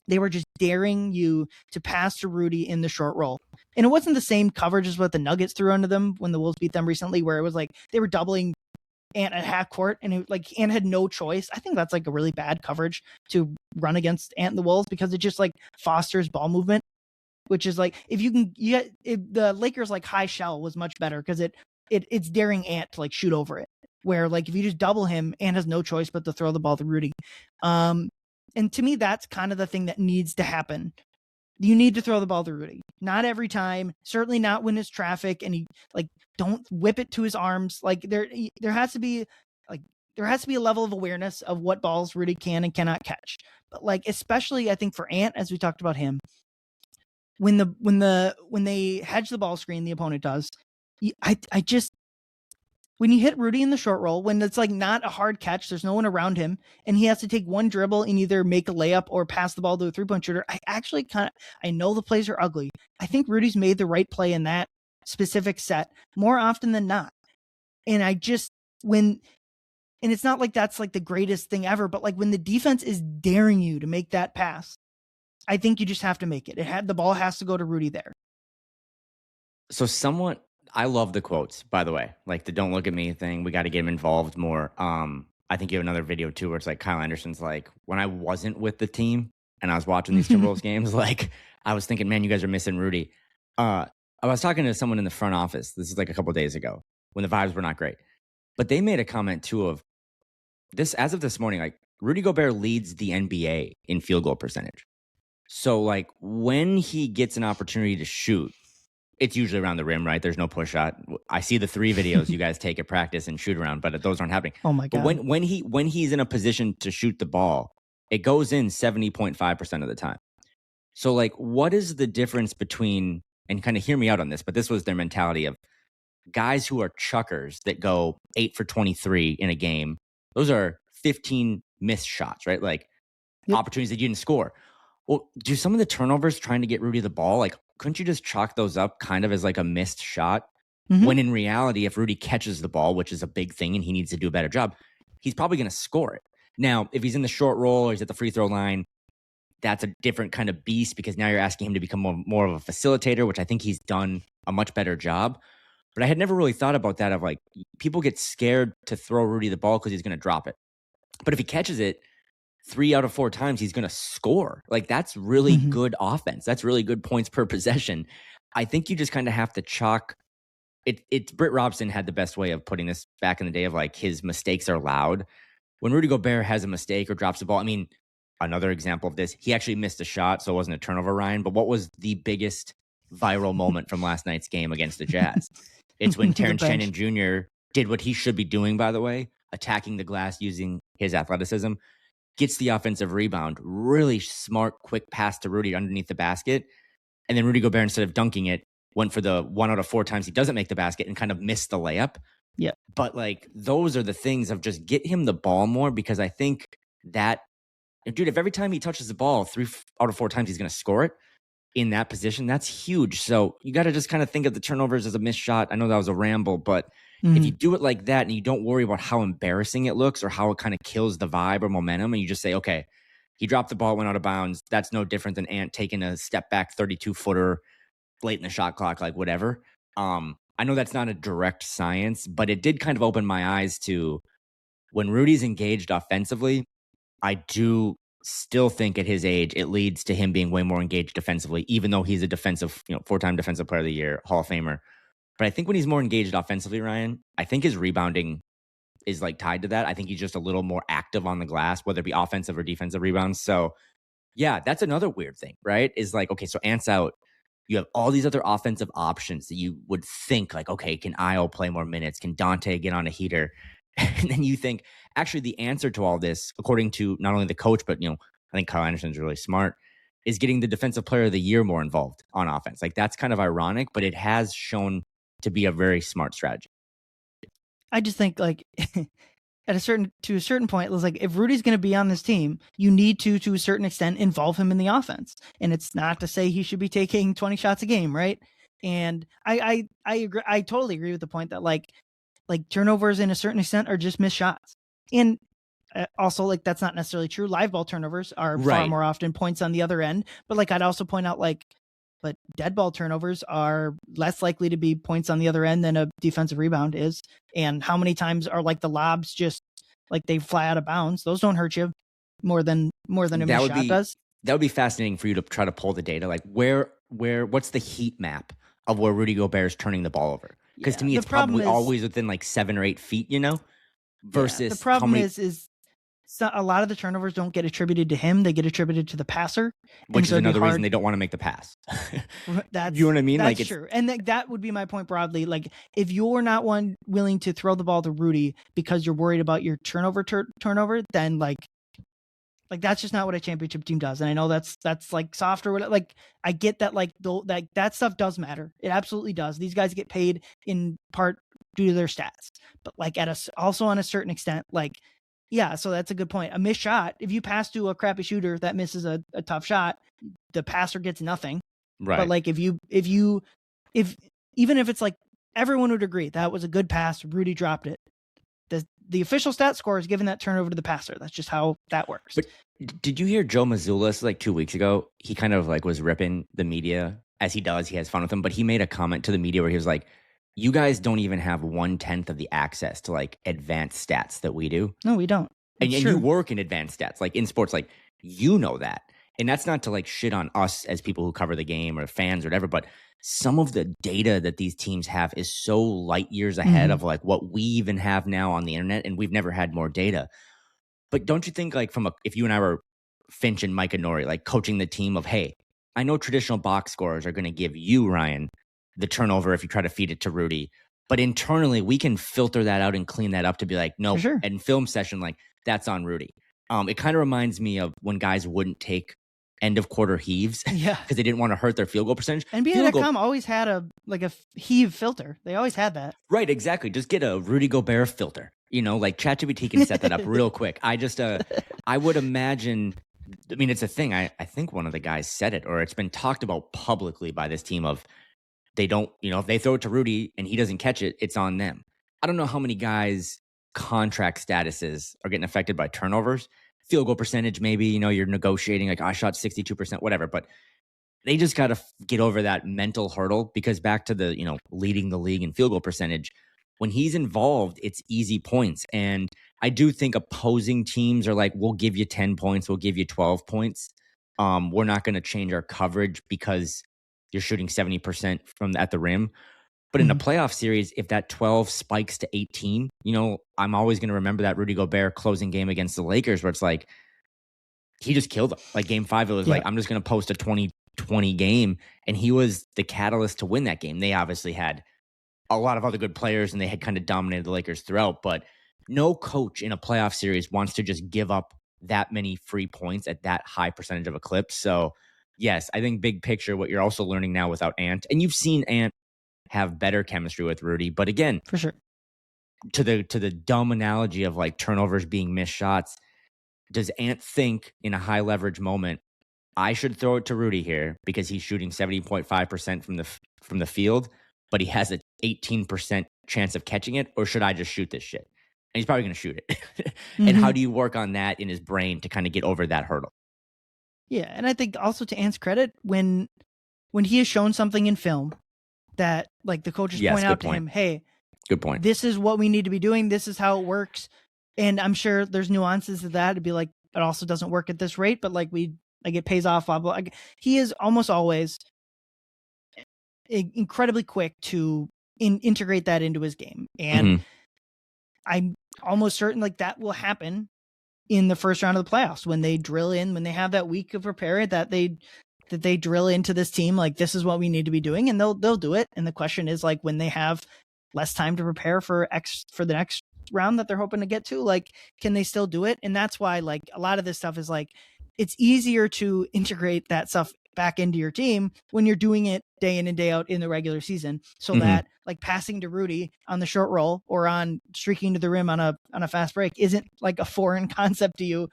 They were just daring you to pass to Rudy in the short roll. And it wasn't the same coverage as what the Nuggets threw into them when the Wolves beat them recently, where it was they were doubling Ant at half court and Ant had no choice. I think that's a really bad coverage to run against Ant and the Wolves, because it just fosters ball movement, which is if you can the Lakers high shell was much better because it's daring Ant to shoot over it. Where if you just double him, Ant has no choice but to throw the ball to Rudy. And to me, that's kind of the thing that needs to happen. You need to throw the ball to Rudy. Not every time, certainly not when it's traffic, and he don't whip it to his arms. There has to be a level of awareness of what balls Rudy can and cannot catch. But especially I think for Ant, as we talked about him, when they hedge the ball screen, the opponent does. When you hit Rudy in the short roll, when it's not a hard catch, there's no one around him, and he has to take one dribble and either make a layup or pass the ball to a three-point shooter. I know the plays are ugly. I think Rudy's made the right play in that specific set more often than not. And and it's not that's the greatest thing ever, but when the defense is daring you to make that pass, I think you just have to make it. The ball has to go to Rudy there. So I love the quotes, by the way, the don't look at me thing. We got to get him involved more. I think you have another video too, where it's Kyle Anderson's when I wasn't with the team and I was watching these Timberwolves games, I was thinking, man, you guys are missing Rudy. I was talking to someone in the front office. This is a couple of days ago when the vibes were not great, but they made a comment too of this as of this morning, Rudy Gobert leads the NBA in field goal percentage. So when he gets an opportunity to shoot, it's usually around the rim, right? There's no push shot. I see the 3 videos you guys take at practice and shoot around, but those aren't happening. Oh my God. But when he's in a position to shoot the ball, it goes in 70.5% of the time. So what is the difference between, and kind of hear me out on this, but this was their mentality of guys who are chuckers that go 8 for 23 in a game. Those are 15 missed shots, right? Yep. Opportunities that you didn't score. Well, do some of the turnovers trying to get Rudy the ball, couldn't you just chalk those up kind of as a missed shot? Mm-hmm. When in reality, if Rudy catches the ball, which is a big thing and he needs to do a better job, he's probably going to score it. Now, if he's in the short roll or he's at the free throw line, that's a different kind of beast, because now you're asking him to become more of a facilitator, which I think he's done a much better job. But I had never really thought about that of people get scared to throw Rudy the ball because he's going to drop it. But if he catches it 3 out of 4 times, he's going to score. That's really good offense. That's really good points per possession. I think you just kind of have to chalk it. It's Britt Robson had the best way of putting this back in the day of his mistakes are loud. When Rudy Gobert has a mistake or drops the ball, another example of this, he actually missed a shot, so it wasn't a turnover, Ryan. But what was the biggest viral moment from last night's game against the Jazz? It's when Terrence Shannon Jr. did what he should be doing, by the way, attacking the glass using his athleticism. Gets the offensive rebound, really smart, quick pass to Rudy underneath the basket. And then Rudy Gobert, instead of dunking it, went for the 1 out of 4 times he doesn't make the basket and kind of missed the layup. Yeah. But those are the things of just get him the ball more, because I think that, dude, if every time he touches the ball 3 out of 4 times he's going to score it in that position, that's huge. So you got to just kind of think of the turnovers as a missed shot. I know that was a ramble, but if you do it like that and you don't worry about how embarrassing it looks or how it kind of kills the vibe or momentum, and you just say, okay, he dropped the ball, went out of bounds. That's no different than Ant taking a step back 32-footer late in the shot clock, like whatever. I know that's not a direct science, but it did kind of open my eyes to when Rudy's engaged offensively. I do still think at his age, it leads to him being way more engaged defensively, even though he's a defensive, 4-time defensive player of the year, Hall of Famer. But I think when he's more engaged offensively, Ryan, I think his rebounding is like tied to that. I think he's just a little more active on the glass, whether it be offensive or defensive rebounds. So yeah, that's another weird thing, right? Is like, okay, so Ant's out. You have all these other offensive options that you would think like, okay, can Io play more minutes? Can Dante get on a heater? And then you think, actually, the answer to all this, according to not only the coach, but, I think Kyle Anderson's really smart, is getting the defensive player of the year more involved on offense. Like, that's kind of ironic, but it has shown to be a very smart strategy. I just think, like, to a certain point, it was like, if Rudy's going to be on this team, you need to a certain extent, involve him in the offense. And it's not to say he should be taking 20 shots a game, right? And I agree. I totally agree with the point that like turnovers in a certain extent are just missed shots. And also, like, that's not necessarily true. Live ball turnovers are far more often points on the other end. But like, I'd also point out, like, but dead ball turnovers are less likely to be points on the other end than a defensive rebound is. And how many times are like the lobs just like they fly out of bounds? Those don't hurt you more than a missed shot does. That would be fascinating for you to try to pull the data. Like what's the heat map of where Rudy Gobert is turning the ball over? Because to me, it's probably always within like 7 or 8 feet, versus the problem is a lot of the turnovers don't get attributed to him. They get attributed to the passer. Which is another reason they don't want to make the pass. That's, you know what I mean? That's like, true. And that would be my point broadly. Like, if you're not willing to throw the ball to Rudy because you're worried about your turnover, then like that's just not what a championship team does. And I know that's like soft or whatever. Like, I get that, like, that stuff does matter. It absolutely does. These guys get paid in part due to their stats, but like also on a certain extent, like, yeah, so that's a good point. A missed shot, if you pass to a crappy shooter that misses a tough shot, the passer gets nothing. Right. But like, if even if it's like, everyone would agree that was a good pass, Rudy dropped it, the official stat score is giving that turnover to the passer. That's just how that works. But did you hear Joe Mazzulla like 2 weeks ago? He kind of like was ripping the media, as he does. He has fun with them, but he made a comment to the media where he was like, you guys don't even have 1/10 of the access to like advanced stats that we do. No, we don't. And you work in advanced stats, like in sports, like, that. And that's not to like shit on us as people who cover the game or fans or whatever, but some of the data that these teams have is so light years ahead of like what we even have now on the internet. And we've never had more data. But don't you think, like, if you and I were Finch and Mike and Nori, like coaching the team of, hey, I know traditional box scores are going to give you, Ryan, the turnover if you try to feed it to Rudy. But internally, we can filter that out and clean that up to be like, no, and film session, like, that's on Rudy. It kind of reminds me of when guys wouldn't take end of quarter heaves because they didn't want to hurt their field goal percentage. NBA.com always had a heave filter. They always had that. Right, exactly. Just get a Rudy Gobert filter. Like ChatGPT can set that up real quick. I would imagine, I mean, it's a thing. I think one of the guys said it, or it's been talked about publicly by this team of, they don't, if they throw it to Rudy and he doesn't catch it, it's on them. I don't know how many guys' contract statuses are getting affected by turnovers. Field goal percentage, maybe, you're negotiating, like, I shot 62%, whatever. But they just got to get over that mental hurdle, because back to the, leading the league in field goal percentage, when he's involved, it's easy points. And I do think opposing teams are like, we'll give you 10 points, we'll give you 12 points. We're not going to change our coverage because you're shooting 70% from at the rim. But in a playoff series, if that 12 spikes to 18, I'm always going to remember that Rudy Gobert closing game against the Lakers, where it's like, he just killed them. Like game 5, it was like, I'm just going to post a 20-20 game. And he was the catalyst to win that game. They obviously had a lot of other good players and they had kind of dominated the Lakers throughout. But no coach in a playoff series wants to just give up that many free points at that high percentage of a clip. So yes, I think big picture, what you're also learning now without Ant, and you've seen Ant have better chemistry with Rudy, but again, for sure, to the dumb analogy of like turnovers being missed shots, does Ant think in a high leverage moment, I should throw it to Rudy here because he's shooting 70.5% from the field, but he has an 18% chance of catching it, or should I just shoot this shit? And he's probably going to shoot it. And how do you work on that in his brain to kind of get over that hurdle? Yeah, and I think also to Ant's credit, when he has shown something in film that like the coaches point out to him, hey, good point. This is what we need to be doing. This is how it works. And I'm sure there's nuances to that. It'd be like, it also doesn't work at this rate, but like it pays off, blah, blah. He is almost always incredibly quick to integrate that into his game. And I'm almost certain like that will happen in the first round of the playoffs when they drill in, when they have that week of prepare that they drill into this team. Like, this is what we need to be doing, and they'll do it. And the question is like, when they have less time to prepare for the next round that they're hoping to get to, like, can they still do it? And that's why like a lot of this stuff is like, it's easier to integrate that stuff back into your team when you're doing it day in and day out in the regular season, so that like passing to Rudy on the short roll or on streaking to the rim on a fast break isn't like a foreign concept to you.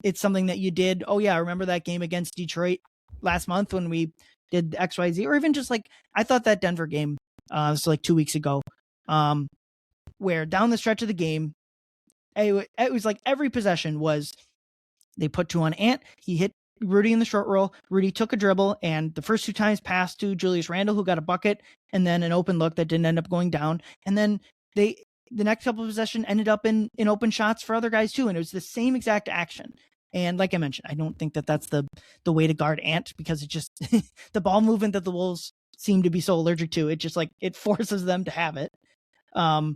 It's something that you did. Oh yeah, I remember that game against Detroit last month when we did XYZ, or even just like, I thought that Denver game, so like 2 weeks ago, where down the stretch of the game, it was like every possession was, they put 2 on Ant, he hit Rudy in the short roll, Rudy took a dribble, and the first 2 times passed to Julius Randle, who got a bucket, and then an open look that didn't end up going down. And then the next couple of possessions ended up in open shots for other guys too, and it was the same exact action. And like I mentioned, I don't think that that's the way to guard Ant, because it just the ball movement that the Wolves seem to be so allergic to, it just like, it forces them to have it. But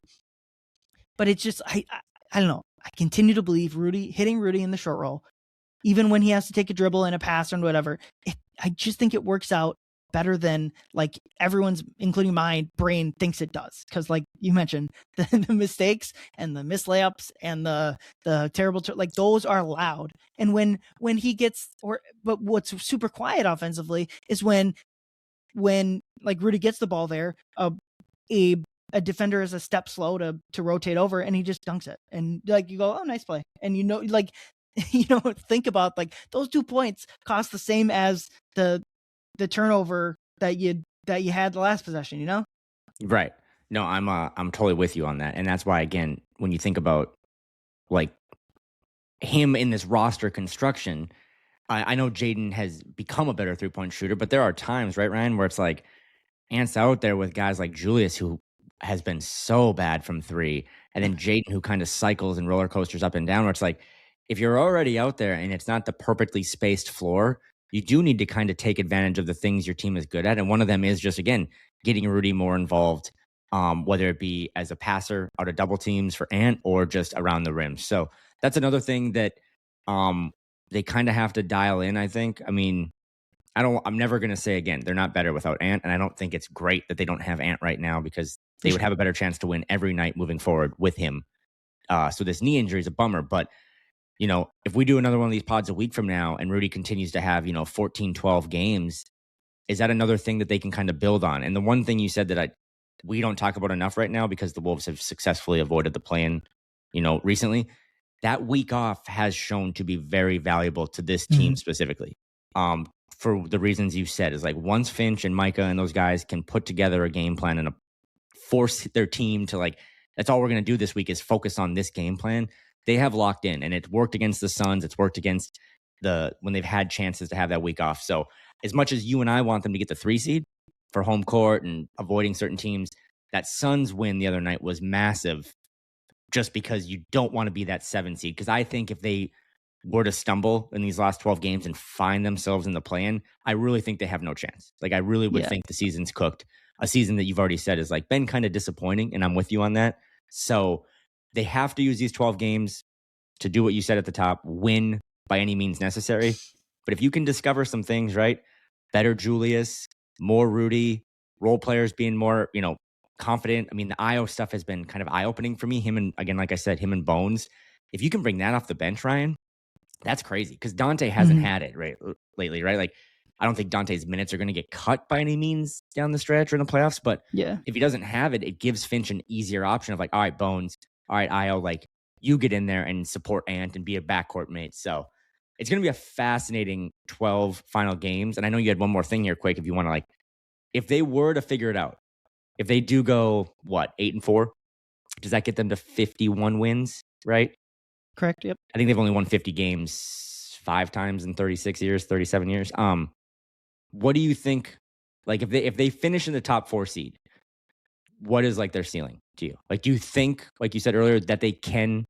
it's just, I don't know. I continue to believe hitting Rudy in the short roll, even when he has to take a dribble and a pass or whatever, I just think it works out better than like everyone's, including my brain, thinks it does. Because like you mentioned, the mistakes and the missed layups and the terrible, like those are loud. And when he gets, but what's super quiet offensively is when like Rudy gets the ball there, a defender is a step slow to rotate over, and he just dunks it. And like, you go, oh, nice play. And like, think about like those 2 points cost the same as the turnover that you had the last possession, Right. No, I'm totally with you on that. And that's why, again, when you think about like him in this roster construction, I know Jaden has become a better 3-point shooter, but there are times, right, Ryan, where it's like Ant's out there with guys like Julius, who has been so bad from 3, and then Jaden, who kind of cycles and roller coasters up and down, where it's like, if you're already out there and it's not the perfectly spaced floor, you do need to kind of take advantage of the things your team is good at. And one of them is just, again, getting Rudy more involved, whether it be as a passer out of double teams for Ant or just around the rim. So that's another thing that they kind of have to dial in, I think. I mean, I'm never going to say, again, they're not better without Ant. And I don't think it's great that they don't have Ant right now, because they would have a better chance to win every night moving forward with him. So this knee injury is a bummer, but if we do another one of these pods a week from now and Rudy continues to have, 14, 12 games, is that another thing that they can kind of build on? And the one thing you said that we don't talk about enough right now, because the Wolves have successfully avoided the play-in, recently, that week off has shown to be very valuable to this team specifically. For the reasons you said, is like once Finch and Micah and those guys can put together a game plan and force their team to like, that's all we're going to do this week is focus on this game plan. They have locked in, and it worked against the Suns. It's worked against when they've had chances to have that week off. So as much as you and I want them to get the 3 seed for home court and avoiding certain teams, that Suns win the other night was massive, just because you don't want to be that 7 seed. Because I think if they were to stumble in these last 12 games and find themselves in the play-in, I really think they have no chance. Like, I really would think the season's cooked. A season that you've already said is like been kind of disappointing, and I'm with you on that. So they have to use these 12 games to do what you said at the top, win by any means necessary. But if you can discover some things, right? Better Julius, more Rudy, role players being more, confident. I mean, the IO stuff has been kind of eye-opening for me. Him and, again, like I said, him and Bones. If you can bring that off the bench, Ryan, that's crazy, because Dante hasn't had it lately, right? Like, I don't think Dante's minutes are going to get cut by any means down the stretch or in the playoffs. But if he doesn't have it, it gives Finch an easier option of like, all right, Bones, all right, Io, like, you get in there and support Ant and be a backcourt mate. So it's going to be a fascinating 12 final games. And I know you had one more thing here, Quake, if you want to, like, if they were to figure it out, if they do go, 8-4, does that get them to 51 wins, right? Correct. Yep. I think they've only won 50 games 5 times in 36 years, 37 years. What do you think? Like, if they finish in the top 4 seed, what is like their ceiling to you? Like, do you think, like you said earlier, that they can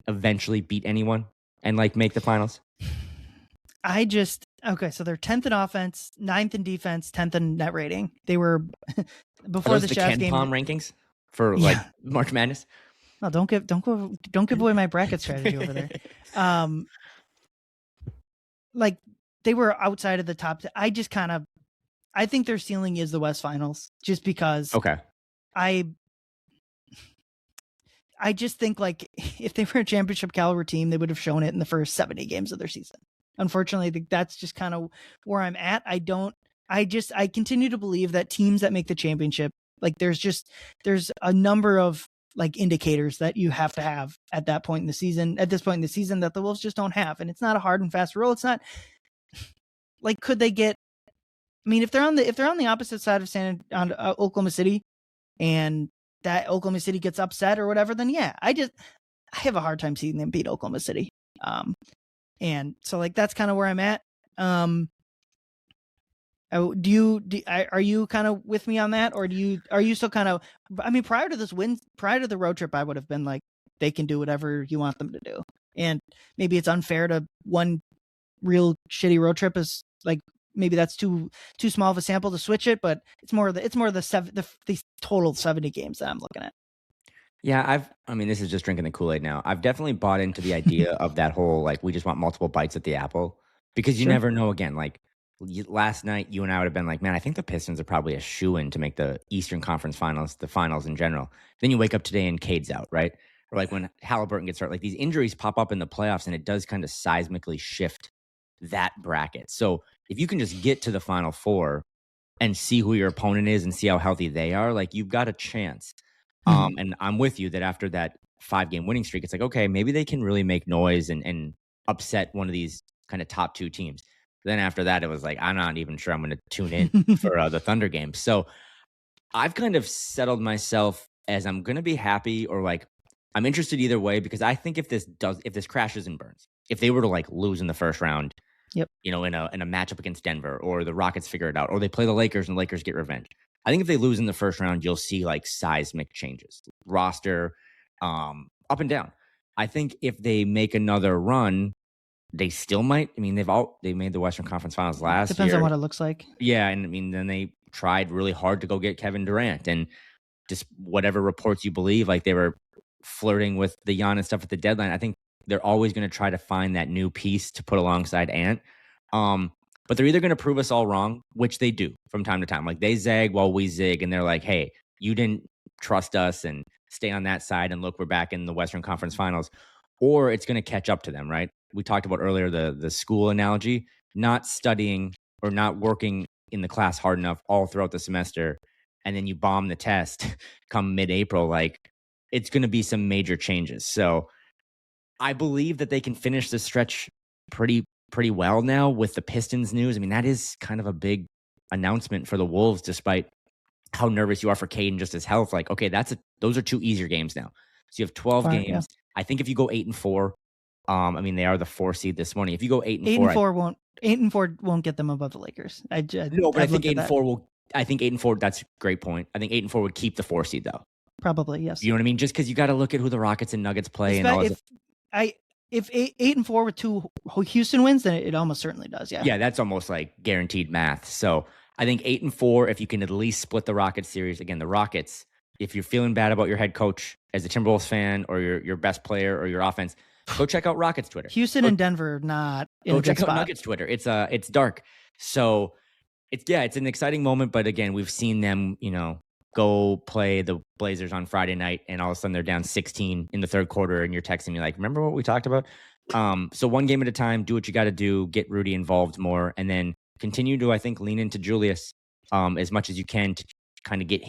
eventually beat anyone and like make the finals? Okay, so they're 10th in offense, 9th in defense, 10th in net rating. They were before the Jazz game. KenPom rankings for like March Madness. No, don't give away my bracket strategy over there. Like, they were outside of the top. I think their ceiling is the West Finals, just because. Okay. I just think, like, if they were a championship caliber team, they would have shown it in the first 70 games of their season. Unfortunately, that's just kind of where I'm at. I continue to believe that teams that make the championship, like, there's a number of like indicators that you have to have at this point in the season that the Wolves just don't have. And it's not a hard and fast rule. It's not like, could they get, I mean, if they're on the opposite side of Oklahoma City, and that Oklahoma City gets upset or whatever, then yeah, I have a hard time seeing them beat Oklahoma City. And so, like, that's kind of where I'm at. Are you kind of with me on that, or are you still kind of, I mean, prior to the road trip, I would have been like, they can do whatever you want them to do. And maybe it's unfair to one real shitty road trip is like, maybe that's too small of a sample to switch it, but it's more of the total 70 games that I'm looking at. Yeah, this is just drinking the Kool-Aid now. I've definitely bought into the idea of that whole, like, we just want multiple bites at the apple, because you never know. Again, like, last night, you and I would have been like, man, I think the Pistons are probably a shoo-in to make the Eastern Conference Finals, the finals in general. Then you wake up today and Cade's out, right? Or like when Halliburton gets hurt, like, these injuries pop up in the playoffs, and it does kind of seismically shift that bracket. So if you can just get to the Final Four and see who your opponent is and see how healthy they are, like, you've got a chance. And I'm with you that after that 5-game winning streak, it's like, okay, maybe they can really make noise and upset one of these kind of top 2 teams. Then after that, it was like, I'm not even sure I'm going to tune in for the Thunder game. So I've kind of settled myself as I'm going to be happy, or like, I'm interested either way, because I think if this crashes and burns, if they were to like lose in the first round, yep, in a matchup against Denver, or the Rockets figure it out, or they play the Lakers and the Lakers get revenge, I think if they lose in the first round, you'll see like seismic changes, roster, up and down. I think if they make another run, they still might. I mean, they made the Western Conference Finals last year. Depends on what it looks like. Yeah, and I mean, then they tried really hard to go get Kevin Durant, and just whatever reports you believe, like, they were flirting with the Giannis stuff at the deadline. I think they're always going to try to find that new piece to put alongside Ant. But they're either going to prove us all wrong, which they do from time to time. Like, they zag while we zig, and they're like, hey, you didn't trust us, and stay on that side, and look, we're back in the Western Conference Finals. Or it's going to catch up to them, right? We talked about earlier the school analogy, not studying or not working in the class hard enough all throughout the semester, and then you bomb the test come mid-April. Like, it's going to be some major changes. So I believe that they can finish this stretch pretty well now with the Pistons news. I mean, that is kind of a big announcement for the Wolves, despite how nervous you are for Cade and just his health. Like, okay, those are 2 easier games now. So you have 12 games. Yeah. I think if you go 8-4, I mean, they are the 4 seed this morning. If you go 8-4, 8-4 won't get them above the Lakers. I think 8-4 will. I think 8-4. That's a great point. I think 8-4 would keep the 4 seed though. Probably, yes. You know what I mean? Just because you got to look at who the Rockets and Nuggets play, if 8-4 with 2 Houston wins, then it almost certainly does. Yeah. Yeah, that's almost like guaranteed math. So I think 8-4, if you can at least split the Rockets series. Again, the Rockets, if you're feeling bad about your head coach as a Timberwolves fan, or your best player, or your offense, go check out Rockets Twitter. Houston and Denver not in a good spot. Go check out Nuggets Twitter. It's dark. So it's an exciting moment. But again, we've seen them, go play the Blazers on Friday night, and all of a sudden they're down 16 in the third quarter, and you're texting me like, remember what we talked about? So one game at a time, do what you got to do, get Rudy involved more, and then continue to, I think, lean into Julius as much as you can to kind of get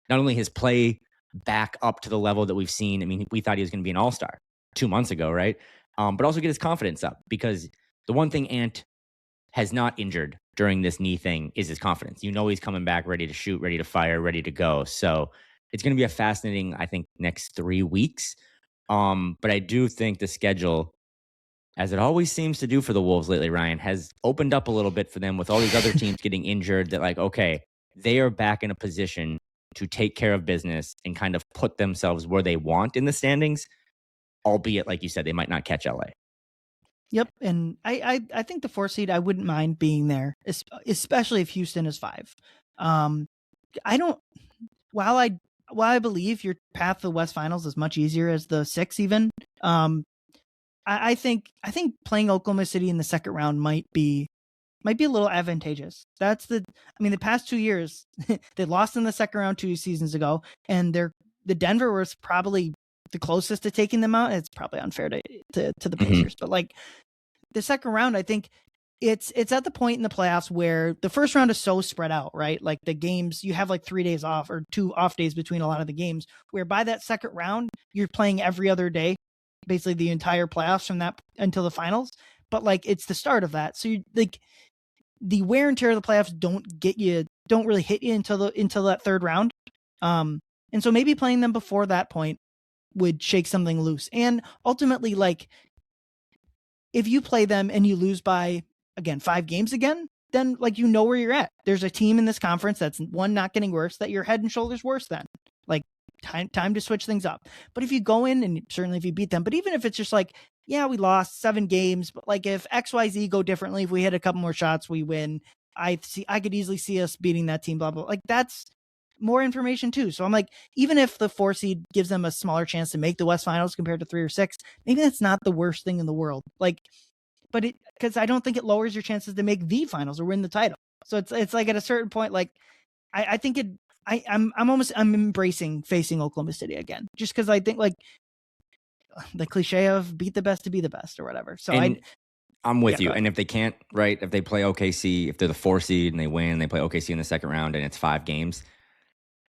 not only his play back up to the level that we've seen. I mean, we thought he was going to be an all-star 2 months ago, right? But also get his confidence up, because the one thing Ant has not injured during this knee thing is his confidence. He's coming back ready to shoot, ready to fire, ready to go. So it's going to be a fascinating, I think, next 3 weeks. But I do think the schedule, as it always seems to do for the Wolves lately, Ryan, has opened up a little bit for them with all these other teams getting injured, that like, okay, they are back in a position to take care of business and kind of put themselves where they want in the standings, albeit, like you said, they might not catch LA. Yep, and I think the 4 seed, I wouldn't mind being there, especially if Houston is 5. I don't. While I believe your path to the West Finals is much easier as the 6 even. I think playing Oklahoma City in the second round might be a little advantageous. The past 2 years they lost in the second round 2 seasons ago, and the Denver was probably the closest to taking them out. It's probably unfair to the Pacers, but like the second round, I think it's at the point in the playoffs where the first round is so spread out, right? Like the games, you have like 3 days off or 2 off days between a lot of the games, where by that second round, you're playing every other day, basically the entire playoffs from that until the finals. But like, it's the start of that. So you like the wear and tear of the playoffs don't really hit you until that third round. And so maybe playing them before that point would shake something loose. And ultimately, like, if you play them and you lose by, again, 5 games again, then like, where you're at. There's a team in this conference that's not getting worse, that you're head and shoulders worse than. Like, time to switch things up. But if you go in, and certainly if you beat them, but even if it's just like, yeah, we lost 7 games, but like if XYZ go differently, if we hit a couple more shots, we win. I could easily see us beating that team, blah, blah. Like, that's more information too. So I'm like, even if the 4 seed gives them a smaller chance to make the West Finals compared to 3 or 6, maybe that's not the worst thing in the world. Like, but because I don't think it lowers your chances to make the finals or win the title. So it's like at a certain point, like I think I'm embracing facing Oklahoma City again, just because I think like the cliche of beat the best to be the best or whatever. So I'm with you. And if they can't, right, if they play OKC, if they're the 4 seed and they win, they play OKC in the second round and it's 5 games,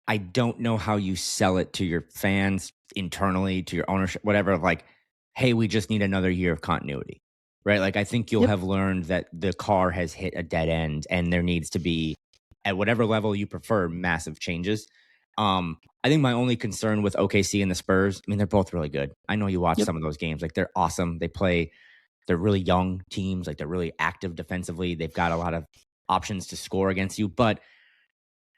I don't know how you sell it to your fans internally, to your ownership, whatever, of like, hey, we just need another year of continuity, right? Like, I think you'll have learned that the car has hit a dead end and there needs to be, at whatever level you prefer, massive changes. I think my only concern with OKC and the Spurs, I mean, they're both really good. I know you watch some of those games. Like, they're awesome. They're really young teams. Like, they're really active defensively. They've got a lot of options to score against you. But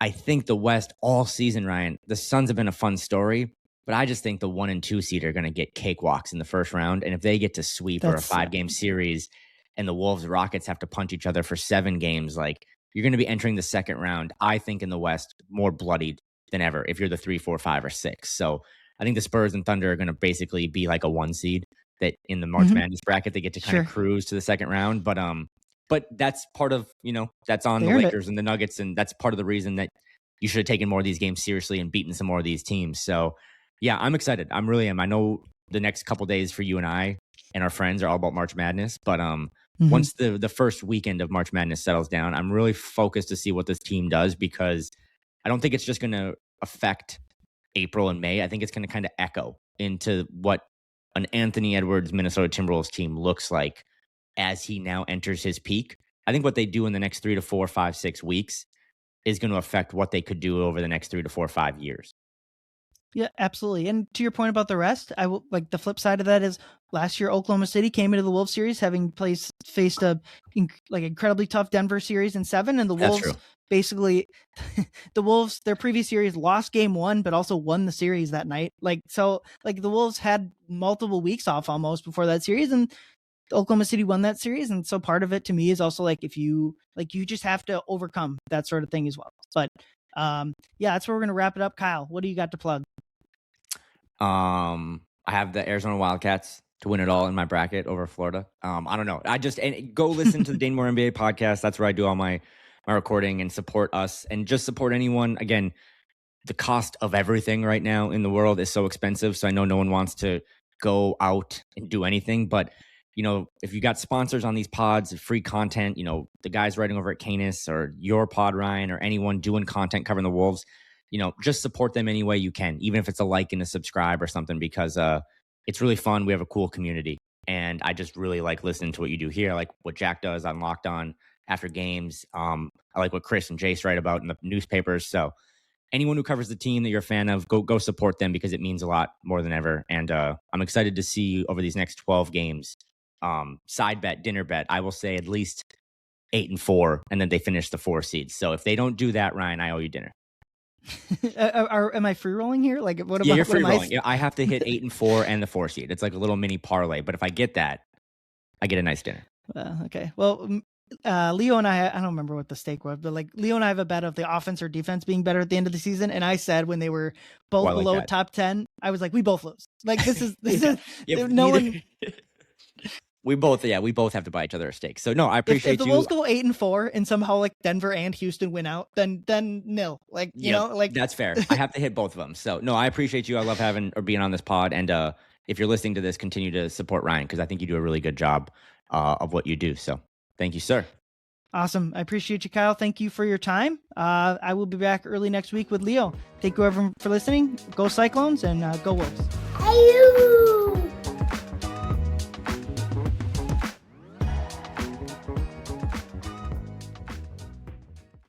I think the West all season, Ryan, the Suns have been a fun story, but I just think the 1 and 2 seed are going to get cakewalks in the first round. And if they get to sweep or a 5-game series and the Wolves Rockets have to punch each other for 7 games, like, you're going to be entering the second round, I think, in the West, more bloodied than ever if you're the 3, 4, 5, or 6. So I think the Spurs and Thunder are going to basically be like a 1 seed that in the March Madness bracket, they get to kind of cruise to the second round. But that's part of, that's on the Lakers and the Nuggets. And that's part of the reason that you should have taken more of these games seriously and beaten some more of these teams. So yeah, I'm excited. I really am. I know the next couple days for you and I and our friends are all about March Madness, but once the first weekend of March Madness settles down, I'm really focused to see what this team does, because I don't think it's just going to affect April and May. I think it's going to kind of echo into what an Anthony Edwards Minnesota Timberwolves team looks like as he now enters his peak. I think what they do in the next 3 to 4, 5, 6 weeks is going to affect what they could do over the next 3 to 4, 5 years. Yeah, absolutely. And to your point about the rest, I will, like, the flip side of that is last year Oklahoma City came into the Wolves series having faced a incredibly tough Denver series in 7, and the Wolves basically the Wolves, their previous series, lost game 1 but also won the series that night. So the Wolves had multiple weeks off almost before that series, and Oklahoma City won that series. And so part of it to me is also like, if you just have to overcome that sort of thing as well. But that's where we're going to wrap it up. Kyle, what do you got to plug? I have the Arizona Wildcats to win it all in my bracket over Florida. I don't know. Go listen to the Dane Moore NBA podcast. That's where I do all my recording, and support us and just support anyone. Again, the cost of everything right now in the world is so expensive. So I know no one wants to go out and do anything, but if you got sponsors on these pods, free content, the guys writing over at Canis or your pod, Ryan, or anyone doing content covering the Wolves, just support them any way you can, even if it's a like and a subscribe or something, because it's really fun. We have a cool community, and I just really like listening to what you do here. I like what Jack does on Locked On after games. I like what Chris and Jace write about in the newspapers. So anyone who covers the team that you're a fan of, go support them, because it means a lot more than ever. And I'm excited to see you over these next 12 games. Side bet, dinner bet, I will say at least 8-4, and then they finish the 4 seeds. So if they don't do that, Ryan, I owe you dinner. Am I free rolling here? Like, what about? Yeah, you're free rolling. I have to hit 8-4 and the 4 seed. It's like a little mini parlay. But if I get that, I get a nice dinner. Okay. Well, Leo and I don't remember what the stake was, but like Leo and I have a bet of the offense or defense being better at the end of the season. And I said when they were both below top 10, I was like, we both lose. Like this is no one. We both have to buy each other a steak. So no, I appreciate if the Wolves go 8-4 and somehow like Denver and Houston win out, then nil. Like that's fair. I have to hit both of them. So no, I appreciate you. I love having or being on this pod. And if you're listening to this, continue to support Ryan, because I think you do a really good job of what you do. So thank you, sir. Awesome. I appreciate you, Kyle. Thank you for your time. I will be back early next week with Leo. Thank you everyone for listening. Go Cyclones and go Wolves. Hey, you.